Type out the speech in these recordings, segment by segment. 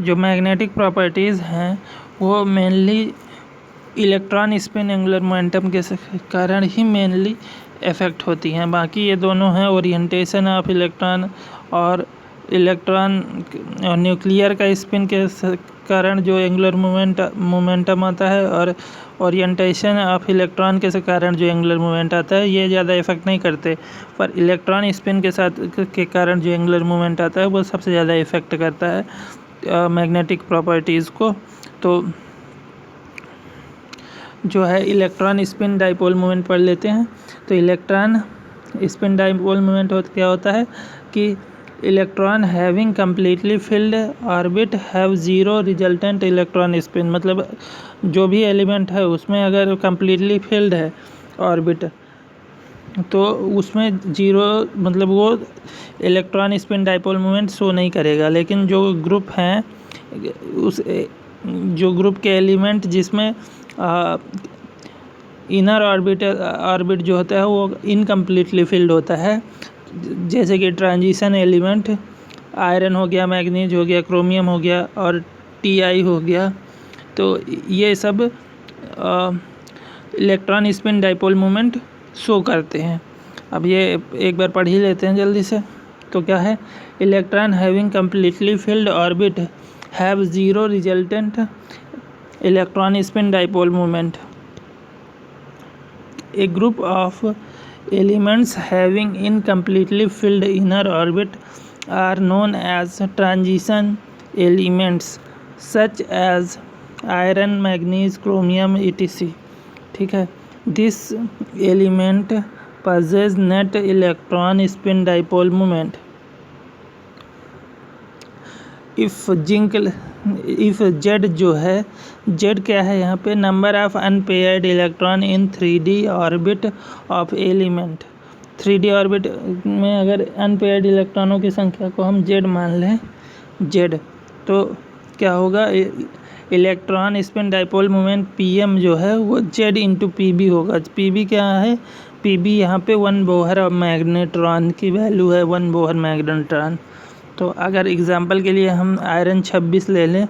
जो magnetic properties हैं वो mainly electron spin angular momentum के कारण ही मेनली इफ़ेक्ट होती हैं। बाकी ये दोनों हैं ओरिएंटेशन ऑफ इलेक्ट्रॉन और न्यूक्लियर का स्पिन के कारण जो एंगुलर मोमेंटम आता है, और ओरिएंटेशन ऑफ इलेक्ट्रॉन के कारण जो एंगुलर मोमेंट आता है, ये ज़्यादा इफ़ेक्ट नहीं करते। पर इलेक्ट्रॉन स्पिन के कारण जो एंगुलर मोमेंट आता है वो सबसे ज़्यादा इफ़ेक्ट करता है मैग्नेटिक प्रॉपर्टीज़ को। तो जो है इलेक्ट्रॉन स्पिन डाइपोल मोमेंट पढ़ लेते हैं। तो इलेक्ट्रॉन स्पिन डाइपोल मोमेंट क्या होता है कि electron having completely field orbit have zero resultant electron spin, मतलब जो भी एलिमेंट है उसमें अगर कम्प्लीटली फिल्ड है ऑर्बिट तो उसमें ज़ीरो, मतलब वो electron spin dipole moment show नहीं करेगा। लेकिन जो ग्रुप हैं जो ग्रुप के एलिमेंट जिसमें इनर ऑर्बिट जो होता है वो इनकम्प्लीटली फिल्ड होता है, जैसे कि ट्रांजिशन एलिमेंट आयरन हो गया, मैग्नीज हो गया, क्रोमियम हो गया और Ti हो गया। तो ये सब electron spin dipole moment show करते हैं। अब ये एक बार पढ़ ही लेते हैं जल्दी से। तो क्या है, electron having completely field orbit have zero resultant electron spin dipole moment. A group of elements having incompletely filled inner orbit are known as transition elements such as iron, manganese, chromium, etc. ठीक है, this element possess net electron spin dipole moment. If Z जो है, Z क्या है यहाँ पे, number of unpaired electron in 3D orbit of element. 3D orbit में अगर अनपेयर्ड इलेक्ट्रॉनों की संख्या को हम जेड मान लें, जेड, तो क्या होगा, electron spin dipole moment PM जो है वो जेड इंटू पीबी होगा। पीबी क्या है, पीबी यहाँ पे 1 बोहर मैग्नेट्रॉन की वैल्यू है, 1 बोहर मैग्नेट्रॉन। तो अगर एग्जांपल के लिए हम आयरन 26 ले लें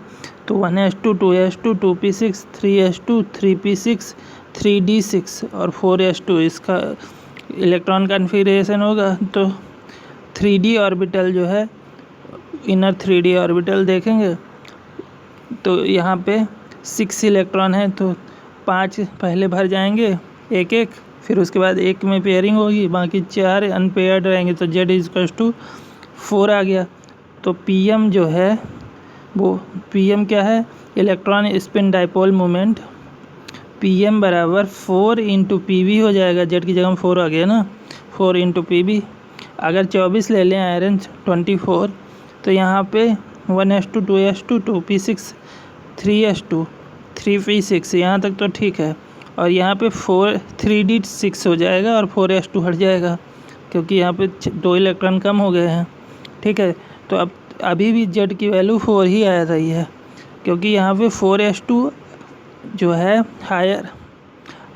तो 1s2 2s2 2p6 3s2 3p6 3d6 और 4s2 इसका इलेक्ट्रॉन कन्फिगरेशन होगा। तो 3D ऑर्बिटल जो है, इनर 3D ऑर्बिटल देखेंगे तो यहाँ पे 6 इलेक्ट्रॉन है, तो 5 पहले भर जाएंगे एक एक, फिर उसके बाद एक में पेयरिंग होगी, बाकी 4 अनपेयर्ड रहेंगे, तो Z=4 आ गया। तो पीएम जो है वो, पीएम क्या है, electron spin dipole moment, PM बराबर 4 इंटू पीबी हो जाएगा। जेड की जगह 4 आ गया ना, 4 इंटू पीबी। अगर 24 ले लें आयरन 24, तो यहाँ पे 1s2 2s2 2p6 3s2 3p6, यहाँ तक तो ठीक है। और यहाँ पे 3d6 हो जाएगा और 4s2 हट जाएगा, क्योंकि यहाँ पे 2 इलेक्ट्रॉन कम हो गए हैं। ठीक है, तो अब अभी भी जेड की वैल्यू 4 ही आ रही है, क्योंकि यहाँ पे 4s2 जो है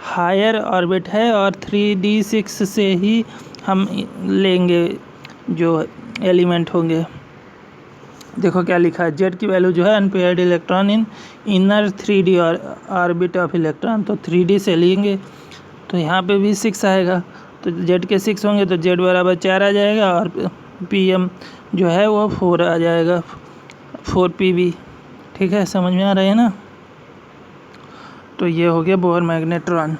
हायर ऑर्बिट है और 3d6 से ही हम लेंगे जो एलिमेंट होंगे। देखो क्या लिखा है, जेड की वैल्यू जो है unpaired electron in inner 3D orbit of electron, तो 3D से लेंगे तो यहाँ पे भी 6 आएगा। तो जेड के 6 होंगे तो जेड बराबर 4 आ जाएगा और पीएम जो है वो 4 आ जाएगा, 4 पीबी। ठीक है, समझ में आ रहा है ना। तो ये हो गया बोहर मैग्नेट्रॉन।